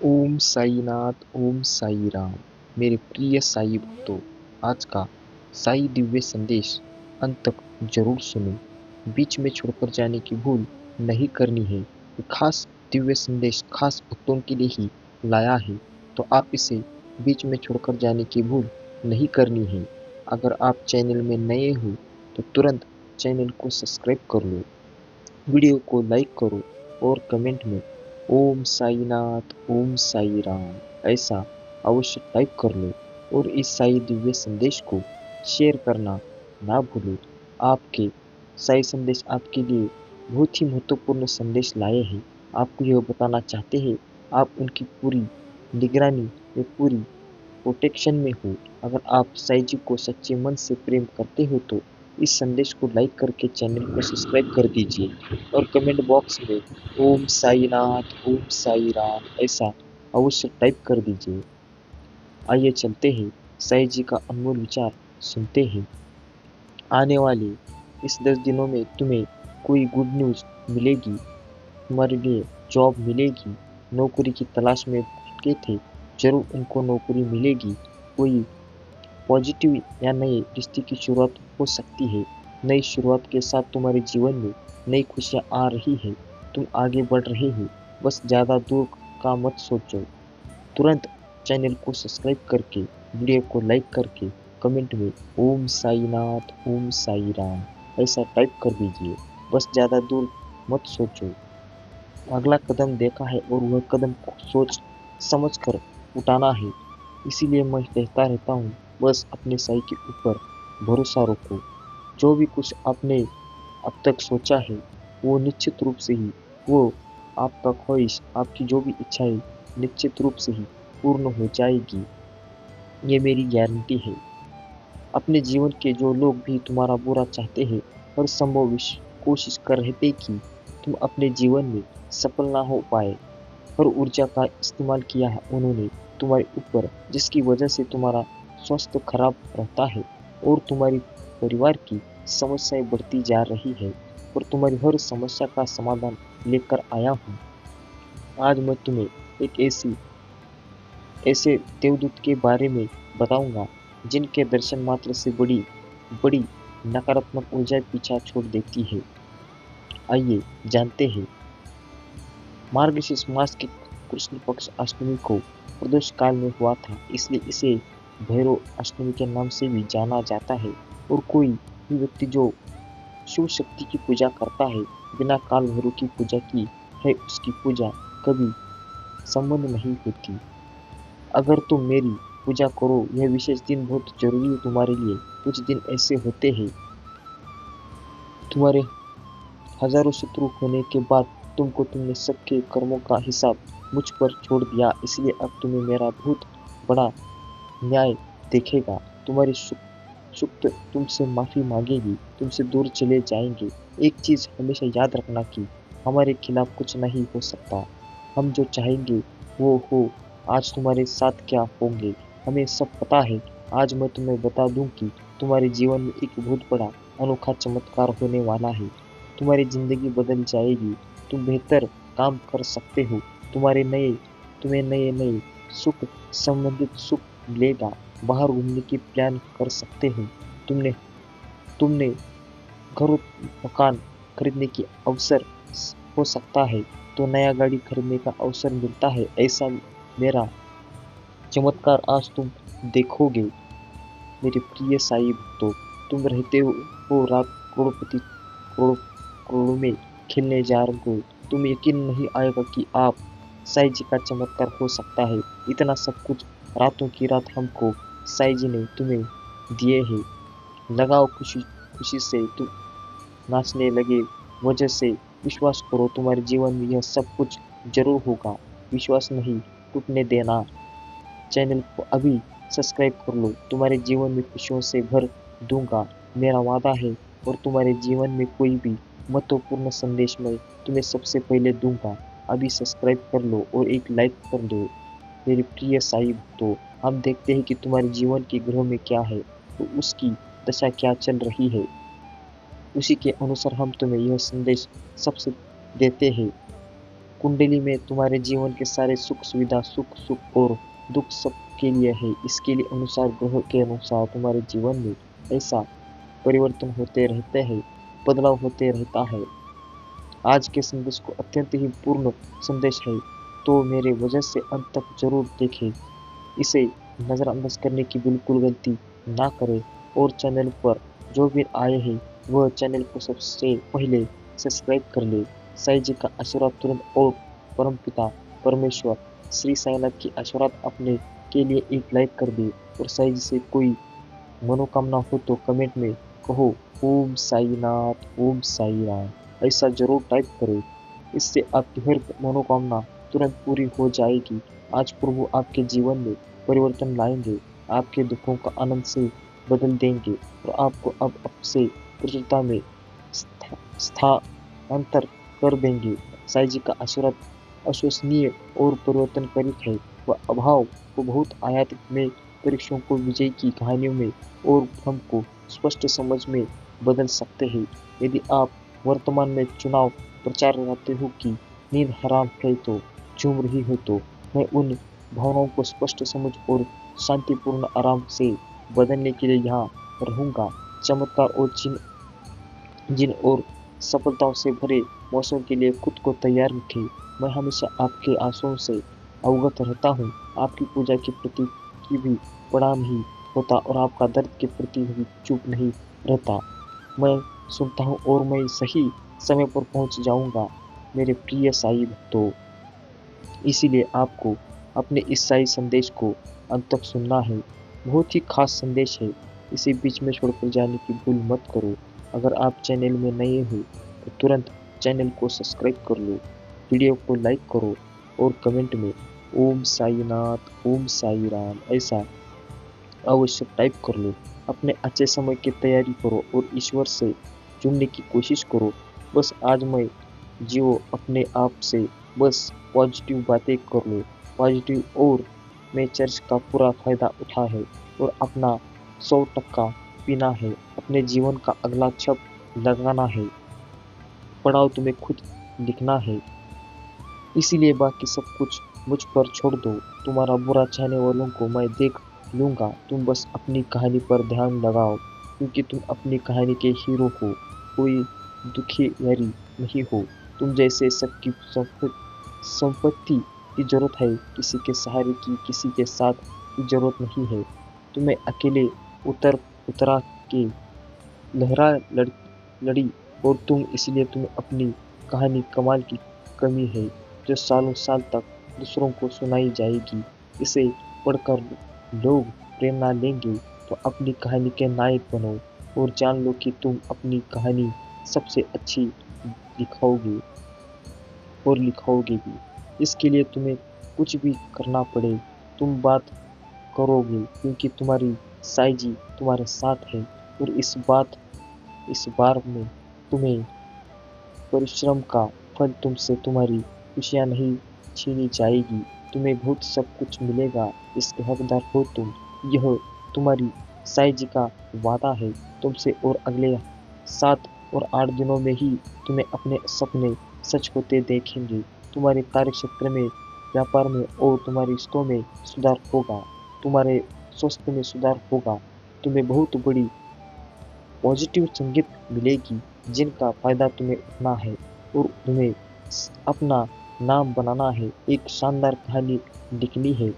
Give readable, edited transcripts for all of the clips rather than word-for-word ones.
ओम साईनाथ ओम साई राम। मेरे प्रिय साई भक्तों, आज का साई दिव्य संदेश अंत तक जरूर सुनो। बीच में छोड़कर जाने की भूल नहीं करनी है। ये खास दिव्य संदेश खास भक्तों के लिए ही लाया है, तो आप इसे बीच में छोड़कर जाने की भूल नहीं करनी है। अगर आप चैनल में नए हो तो तुरंत चैनल को सब्सक्राइब कर लो, वीडियो को लाइक करो और कमेंट में ओम साईनाथ ओम साई राम ऐसा अवश्य टाइप कर लो और इस साई दिव्य संदेश को शेयर करना ना भूलो। आपके साई संदेश आपके लिए बहुत ही महत्वपूर्ण संदेश लाए हैं। आपको यह बताना चाहते हैं आप उनकी पूरी निगरानी में पूरी प्रोटेक्शन में हो। अगर आप साईं जी को सच्चे मन से प्रेम करते हो तो इस संदेश को लाइक करके चैनल को सब्सक्राइब कर दीजिए और कमेंट बॉक्स में ओम साईनाथ ओम साई राम ऐसा अवश्य टाइप कर दीजिए। आइए चलते हैं, साईं जी का अनमोल विचार सुनते हैं। आने वाले इस 10 दिनों में तुम्हें कोई गुड न्यूज़ मिलेगी। तुम्हारे लिए जॉब मिलेगी। नौकरी की तलाश में भटके थे, जरूर उनको नौकरी मिलेगी। कोई पॉजिटिव या नए रिश्ते की शुरुआत हो सकती है। नई शुरुआत के साथ तुम्हारे जीवन में नई खुशियाँ आ रही है। तुम आगे बढ़ रहे हो, बस ज़्यादा दूर का मत सोचो। तुरंत चैनल को सब्सक्राइब करके वीडियो को लाइक करके कमेंट में ओम साईनाथ ओम साई राम ऐसा टाइप कर दीजिए। बस ज़्यादा दूर मत सोचो। अगला कदम देखा है और वह कदम को सोच समझ कर उठाना है। इसीलिए मैं कहता रहता हूँ, बस अपने साईं के ऊपर भरोसा रखो। जो भी कुछ आपने अब तक सोचा है वो निश्चित रूप से ही वो आपका ख्वाहिश आपकी जो भी इच्छा है निश्चित रूप से ही पूर्ण हो जाएगी। ये मेरी गारंटी है। अपने जीवन के जो लोग भी तुम्हारा बुरा चाहते हैं, हर संभव कोशिश कर रहे थे कि तुम अपने जीवन में सफल ना हो पाए। हर ऊर्जा का इस्तेमाल किया है उन्होंने तुम्हारे ऊपर, जिसकी वजह से तुम्हारा स्वास्थ्य खराब रहता है और तुम्हारी परिवार की समस्याएं बढ़ती जा रही है। और तुम्हारी हर समस्या का समाधान लेकर आया हूँ। आज मैं तुम्हें एक ऐसे देवदूत के बारे में बताऊंगा जिनके दर्शन मात्र से बड़ी बड़ी नकारात्मक ऊर्जा पीछा छोड़ देती है। आइए जानते हैं। मार्गशीर्ष मास के कृष्ण पक्ष अष्टमी को प्रदोष काल में हुआ था, इसलिए इसे भैरव अष्टमी के नाम से भी जाना जाता है। और कोई भी व्यक्ति जो शिव शक्ति की पूजा करता है, बिना काल भैरव की पूजा की है, उसकी पूजा कभी संबंध नहीं होती। अगर तुम मेरी पूजा करो, यह विशेष दिन बहुत जरूरी है तुम्हारे लिए। कुछ दिन ऐसे होते हैं, तुम्हारे हजारों शत्रु होने के बाद तुमने सबके कर्मों का हिसाब मुझ पर छोड़ दिया, इसलिए अब तुम्हें मेरा बहुत बड़ा न्याय देखेगा। तुम्हारी सुक्त तुमसे माफी मांगेगी, तुमसे दूर चले जाएंगे। एक चीज हमेशा याद रखना कि हमारे खिलाफ कुछ नहीं हो सकता। हम जो चाहेंगे वो हो। आज तुम्हारे साथ क्या होंगे हमें सब पता है। आज मैं तुम्हें बता दूं कि तुम्हारे जीवन में एक बहुत बड़ा अनोखा चमत्कार होने वाला है। तुम्हारी जिंदगी बदल जाएगी। तुम बेहतर काम कर सकते हो। तुम्हें नए नए सुख संबंधित सुख मिलेगा। बाहर घूमने की प्लान कर सकते हो। तुमने तुमने घर मकान खरीदने की अवसर हो सकता है, तो नया गाड़ी खरीदने का अवसर मिलता है। ऐसा मेरा चमत्कार आज तुम देखोगे। मेरे प्रिय साई भक्तों, तुम रहते हो रात करोड़ों में खेलने जा रहे हो। तुम यकीन नहीं आएगा कि आप साई जी का चमत्कार हो सकता है। इतना सब कुछ रातों की रात हमको साई जी ने तुम्हें दिए हैं। लगाओ खुशी खुशी से तुम नाचने लगे वजह से। विश्वास करो, तुम्हारे जीवन में यह सब कुछ जरूर होगा। विश्वास नहीं टूटने देना। चैनल को अभी सब्सक्राइब कर लो। तुम्हारे जीवन में खुशियों से भर दूंगा, मेरा वादा है। और तुम्हारे जीवन में कोई भी महत्वपूर्ण संदेश मैं तुम्हें सबसे पहले दूंगा। अभी सब्सक्राइब कर लो और एक लाइक कर दो। मेरे प्रिय साई भक्तों, हम देखते हैं कि तुम्हारे जीवन के ग्रह में क्या है, तो उसकी दशा क्या चल रही है, उसी के अनुसार हम तुम्हें यह संदेश सबसे देते हैं। कुंडली में तुम्हारे जीवन के सारे सुख सुविधा, सुख सुख और दुख सब के लिए है। इसके लिए अनुसार ग्रह के अनुसार तुम्हारे जीवन में ऐसा परिवर्तन होते रहते हैं, बदलाव होते रहता है। आज के संदेश को अत्यंत ही पूर्ण संदेश है, तो मेरे वजह से अंत तक जरूर देखें। इसे नज़रअंदाज करने की बिल्कुल गलती ना करें और चैनल पर जो भी आए हैं वह चैनल को सबसे पहले सब्सक्राइब कर ले। साईं जी का आशीर्वाद तुरंत और परमपिता परमेश्वर श्री साईनाथ की आशीर्वाद अपने के लिए एक लाइक कर दे और साईं जी से कोई मनोकामना हो तो कमेंट में कहो ओम साईनाथ ओम साई राम, ऐसा जरूर टाइप करें। इससे आपकी हर मनोकामना तुरंत पूरी हो जाएगी। आज प्रभु आपके जीवन में परिवर्तन लाएंगे, आपके दुखों का आनंद से बदल देंगे और आपको अब से प्रचुरता में स्थानांतर कर देंगे। साईं जी का आशीर्वाद अविश्वसनीय और परिवर्तनकारी है। वह अभाव को बहुत आयात में परीक्षाओं को विजय की कहानियों में और भ्रम को स्पष्ट समझ में बदल सकते हैं। यदि आप वर्तमान में चुनाव प्रचार करते हो कि नींद हराम है तो झूम रही हो, तो मैं उन भावनाओं को स्पष्ट समझ और शांतिपूर्ण आराम से बदलने के लिए यहाँ रहूँगा। चमत्कार और जिन और सफलताओं से भरे मौसम के लिए खुद को तैयार रखें। मैं हमेशा आपके आंसुओं से अवगत रहता हूँ, आपकी पूजा के प्रति की भी बड़ा नहीं होता और आपका दर्द के प्रति भी चुप नहीं रहता। मैं सुनता हूँ और मैं सही समय पर पहुँच जाऊँगा मेरे प्रिय साईं भक्तों। इसीलिए आपको अपने इस साई संदेश को अंत तक सुनना है। बहुत ही खास संदेश है, इसे बीच में छोड़कर जाने की भूल मत करो। अगर आप चैनल में नए हो तो तुरंत चैनल को सब्सक्राइब कर लो, वीडियो को लाइक करो और कमेंट में ओम साईनाथ ओम साई राम ऐसा अवश्य टाइप कर लो। अपने अच्छे समय की तैयारी करो और ईश्वर से जुड़ने की कोशिश करो। बस आज मैं जियो अपने आप से, बस पॉजिटिव बातें कर लो, पॉजिटिव। और मैं चर्च का पूरा फायदा उठा है और अपना 100% पीना है, अपने जीवन का अगला छप लगाना है, पढ़ाओ तुम्हें खुद लिखना है। इसीलिए बाकी सब कुछ मुझ पर छोड़ दो। तुम्हारा बुरा चाहने वालों को मैं देख लूँगा, तुम बस अपनी कहानी पर ध्यान लगाओ, क्योंकि तुम अपनी कहानी के हीरो हो, कोई दुखियारी नहीं हो। तुम जैसे सबकी संपत्ति की जरूरत है, किसी के सहारे की, किसी के साथ की जरूरत नहीं है। तुम्हें अकेले उतरा के लहरा लड़ी और तुम, इसलिए तुम्हें अपनी कहानी कमाल की कमी है जो सालों साल तक दूसरों को सुनाई जाएगी। इसे पढ़कर लोग प्रेरणा लेंगे तो अपनी कहानी के नायक बनो और जान लो कि तुम अपनी कहानी सबसे अच्छी लिखाओगे और लिखाओगे भी। इसके लिए तुम्हें कुछ भी करना पड़े, तुम बात करोगे, क्योंकि तुम्हारी साईं जी तुम्हारे साथ है। और इस बार में तुम्हें परिश्रम का फल तुमसे तुम्हारी खुशियाँ नहीं छीनी जाएगी, तुम्हें बहुत सब कुछ मिलेगा, इसके हकदार हो तुम। यह तुम्हारी साईं जी का वादा है तुमसे और अगले 7 और 8 दिनों में ही तुम्हें अपने सपने सच होते देखेंगे। तुम्हारे कार्यक्षेत्र में, व्यापार में और तुम्हारे रिश्तों में सुधार होगा, तुम्हारे स्वास्थ्य में सुधार होगा। तुम्हें बहुत बड़ी पॉजिटिव संगीत मिलेगी जिनका फायदा तुम्हें उठाना है और तुम्हें अपना नाम बनाना है। एक शानदार कहानी लिखनी है।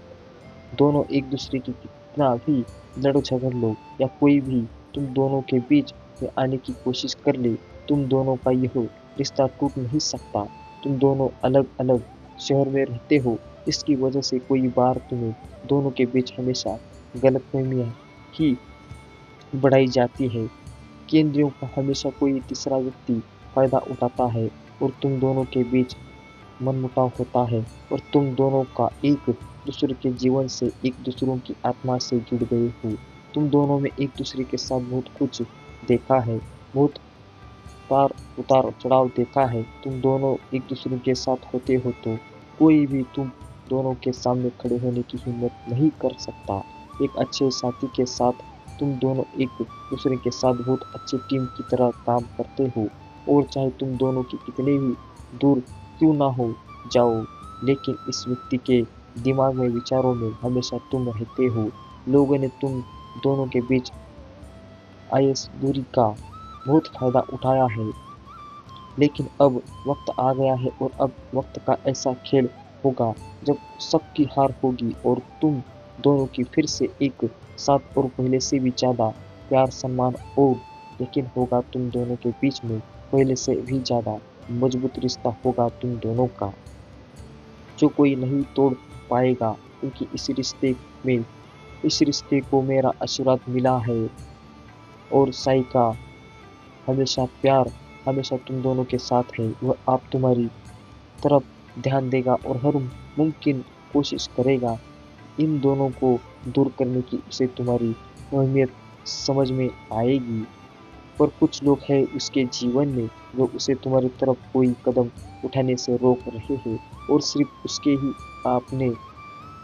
दोनों एक दूसरे की कितना भी लड़ झगड़ लो या कोई भी तुम दोनों के बीच में आने की कोशिश कर ले, तुम दोनों का यह रिश्ता टूट नहीं सकता। तुम दोनों अलग अलग शहर में रहते हो, इसकी वजह से कोई बार तुम्हें दोनों के बीच हमेशा गलतफहमियां ही बढ़ाई जाती है। केंद्रियों का हमेशा कोई तीसरा व्यक्ति फायदा उठाता है और तुम दोनों के बीच मनमुटाव होता है और तुम दोनों का एक दूसरे के जीवन से, एक दूसरों की आत्मा से जुड़ गए हो। तुम दोनों में एक दूसरे के साथ बहुत कुछ देखा है, बहुत उतार चढ़ाव देखा है। तुम दोनों एक दूसरे के साथ होते हो तो कोई भी तुम दोनों के सामने खड़े होने की हिम्मत नहीं कर सकता। एक अच्छे साथी के साथ तुम दोनों एक दूसरे के साथ बहुत अच्छी टीम की तरह काम करते हो और चाहे तुम दोनों की कितने भी दूर क्यों ना हो, जाओ, लेकिन इस व्यक्ति के दिमाग में, विचारों में हमेशा तुम रहते हो। लोगों ने तुम दोनों के बीच आए इस दूरी का बहुत फायदा उठाया है, लेकिन अब वक्त आ गया है और अब वक्त का ऐसा खेल होगा जब सबकी हार होगी और तुम दोनों की फिर से एक साथ और पहले से भी ज़्यादा प्यार, सम्मान और यकीन होगा तुम दोनों के बीच में। पहले से भी ज़्यादा मजबूत रिश्ता होगा तुम दोनों का, जो कोई नहीं तोड़ पाएगा, क्योंकि में इस रिश्ते को मेरा आशीर्वाद मिला है और साई का हमेशा प्यार हमेशा तुम दोनों के साथ है। वह आप तुम्हारी तरफ ध्यान देगा और हर मुमकिन कोशिश करेगा इन दोनों को दूर करने की। उसे तुम्हारी अहमियत समझ में आएगी, पर कुछ लोग हैं उसके जीवन में जो उसे तुम्हारी तरफ कोई कदम उठाने से रोक रहे हैं, और सिर्फ उसके ही आपने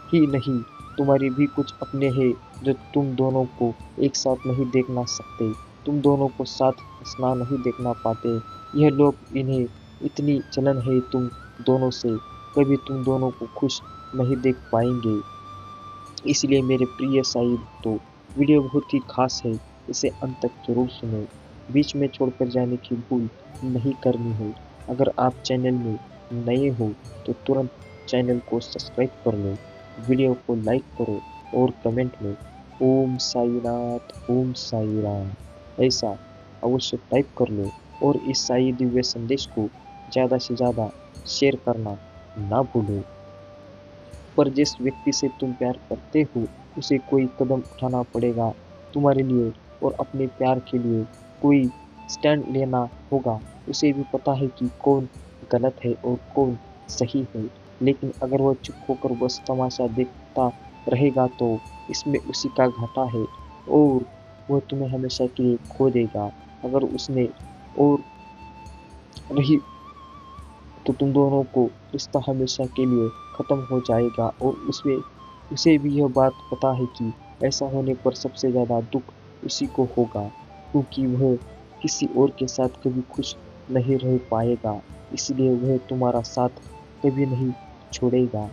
ही नहीं, तुम्हारी भी कुछ अपने हैं जो तुम दोनों को एक साथ नहीं देखना सकते, तुम दोनों को साथ हंसना नहीं देखना पाते। यह लोग, इन्हें इतनी जलन है तुम दोनों से, कभी तुम दोनों को खुश नहीं देख पाएंगे। इसलिए मेरे प्रिय साई भक्तों, वीडियो बहुत ही खास है, इसे अंत तक जरूर सुनो। बीच में छोड़कर जाने की भूल नहीं करनी हो। अगर आप चैनल में नए हो तो तुरंत चैनल को सब्सक्राइब कर लो, वीडियो को लाइक करो और कमेंट में ओम साईनाथ, ओम साई राम ऐसा अवश्य टाइप कर लो, और इस साई दिव्य संदेश को ज़्यादा से ज़्यादा शेयर करना ना भूलो। पर जिस व्यक्ति से तुम प्यार करते हो उसे कोई कदम उठाना पड़ेगा तुम्हारे लिए, और अपने प्यार के लिए कोई स्टैंड लेना होगा। उसे भी पता है कि कौन गलत है और कौन सही है, लेकिन अगर वह चुप होकर बस तमाशा देखता रहेगा तो इसमें उसी का घाटा है, और वह तुम्हें हमेशा के लिए खो देगा। अगर उसने और रही तो तुम दोनों को रिश्ता हमेशा के लिए ख़त्म हो जाएगा, और उसमें उसे भी यह बात पता है कि ऐसा होने पर सबसे ज़्यादा दुख उसी को होगा, क्योंकि वह किसी और के साथ कभी खुश नहीं रह पाएगा। इसलिए वह तुम्हारा साथ कभी नहीं छोड़ेगा,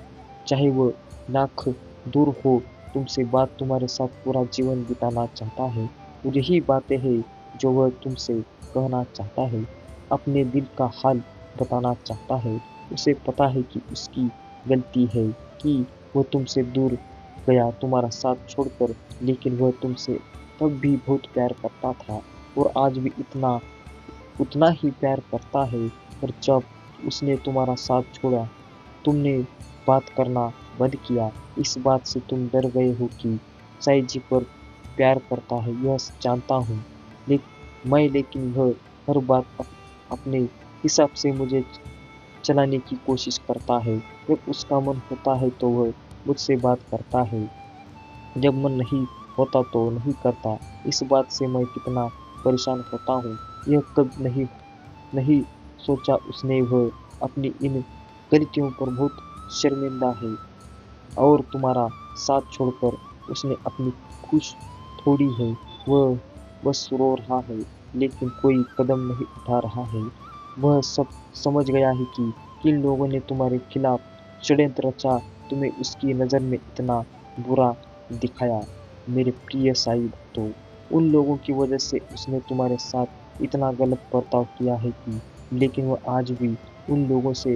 चाहे वह लाख दूर हो तुमसे। बात तुम्हारे साथ पूरा जीवन बिताना चाहता है, और यही बातें हैं जो वह तुमसे कहना चाहता है। अपने दिल का हाल बताना चाहता है। उसे पता है कि उसकी गलती है कि वह तुमसे दूर गया तुम्हारा साथ छोड़कर, लेकिन वह तुमसे तब भी बहुत प्यार करता था और आज भी उतना ही प्यार करता है। पर जब उसने तुम्हारा साथ छोड़ा, तुमने बात करना बंद किया। इस बात से तुम डर गए हो कि साई जी पर प्यार करता है, यह जानता हूँ, लेकिन वह हर बात अपने हिसाब से मुझे चलाने की कोशिश करता है। जब उसका मन होता है तो वह मुझसे बात करता है, जब मन नहीं होता तो नहीं करता। इस बात से मैं कितना परेशान होता हूँ, यह कब नहीं सोचा उसने। वह अपनी इन गलतियों पर बहुत शर्मिंदा है, और तुम्हारा साथ छोड़कर उसने अपनी खुश थोड़ी है। वह बस रो रहा है, लेकिन कोई कदम नहीं उठा रहा है। वह सब समझ गया है कि किन लोगों ने तुम्हारे खिलाफ षड्यंत्र रचा, तुम्हें उसकी नज़र में इतना बुरा दिखाया। मेरे प्रिय साई भक्तों, उन लोगों की वजह से उसने तुम्हारे साथ इतना गलत बर्ताव किया है कि, लेकिन वह आज भी उन लोगों से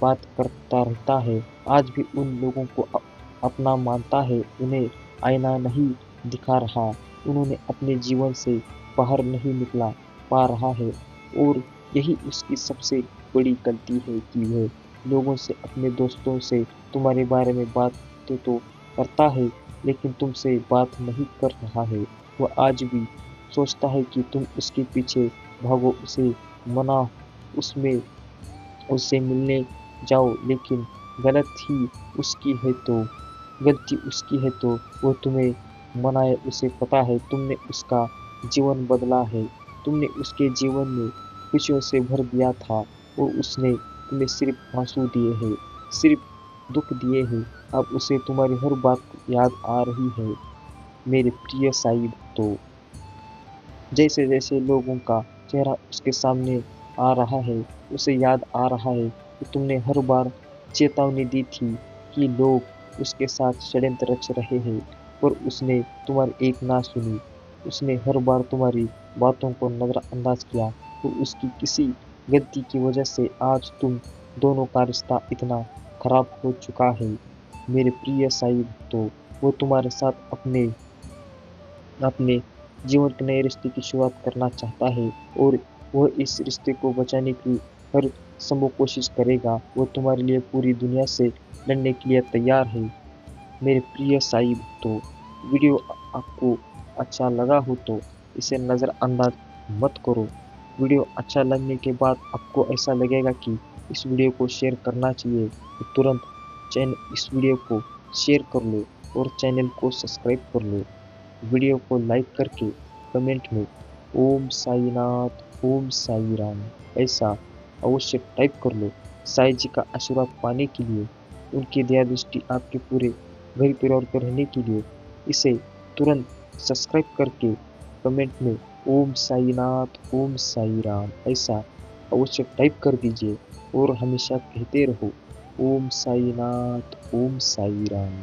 बात करता रहता है, आज भी उन लोगों को अपना मानता है, उन्हें आईना नहीं दिखा रहा, उन्होंने अपने जीवन से बाहर नहीं निकला पा रहा है। और यही उसकी सबसे बड़ी गलती है कि वह लोगों से, अपने दोस्तों से तुम्हारे बारे में बातें तो करता है, लेकिन तुमसे बात नहीं कर रहा है। वह आज भी सोचता है कि तुम उसके पीछे भागो, उसे मना उसमें उससे मिलने जाओ, लेकिन गलती उसकी है तो वो तुम्हें मनाए। उसे पता है तुमने उसका जीवन बदला है, तुमने उसके जीवन में खुशियों से भर दिया था, और उसने तुम्हें सिर्फ आंसू दिए हैं, सिर्फ दुख दिए हैं। अब उसे तुम्हारी हर बात याद आ रही है। मेरे प्रिय साई भक्तों, जैसे जैसे लोगों का चेहरा उसके सामने आ रहा है, उसे याद आ रहा है कि तुमने हर बार चेतावनी दी थी कि लोग उसके साथ षड्यंत्र रच रहे हैं, पर उसने तुम्हारी एक ना सुनी। उसने हर बार तुम्हारी बातों को नज़रअंदाज किया और उसकी किसी गलती की वजह से आज तुम दोनों का रिश्ता इतना खराब हो चुका है। मेरे प्रिय साईं भक्तों, वो तुम्हारे साथ अपने अपने जीवन के नए रिश्ते की शुरुआत करना चाहता है और वह इस रिश्ते को बचाने की हर संभव कोशिश करेगा। वो तुम्हारे लिए पूरी दुनिया से लड़ने के लिए तैयार है। मेरे प्रिय साईं भक्तों, वीडियो आपको अच्छा लगा हो तो इसे नज़रअंदाज मत करो। वीडियो अच्छा लगने के बाद आपको ऐसा लगेगा कि इस वीडियो को शेयर करना चाहिए तो तुरंत इस वीडियो को शेयर कर लो और चैनल को सब्सक्राइब कर लो। वीडियो को लाइक करके कमेंट में ओम साईनाथ ओम साई राम ऐसा अवश्य टाइप कर लो। साईं जी का आशीर्वाद पाने के लिए, उनकी दया दृष्टि आपके पूरे घर परिवार पर रहने के लिए इसे तुरंत सब्सक्राइब करके कमेंट में ओम साईनाथ ओम साई राम ऐसा अवश्य टाइप कर दीजिए और हमेशा कहते रहो ओम साईनाथ ओम साई राम।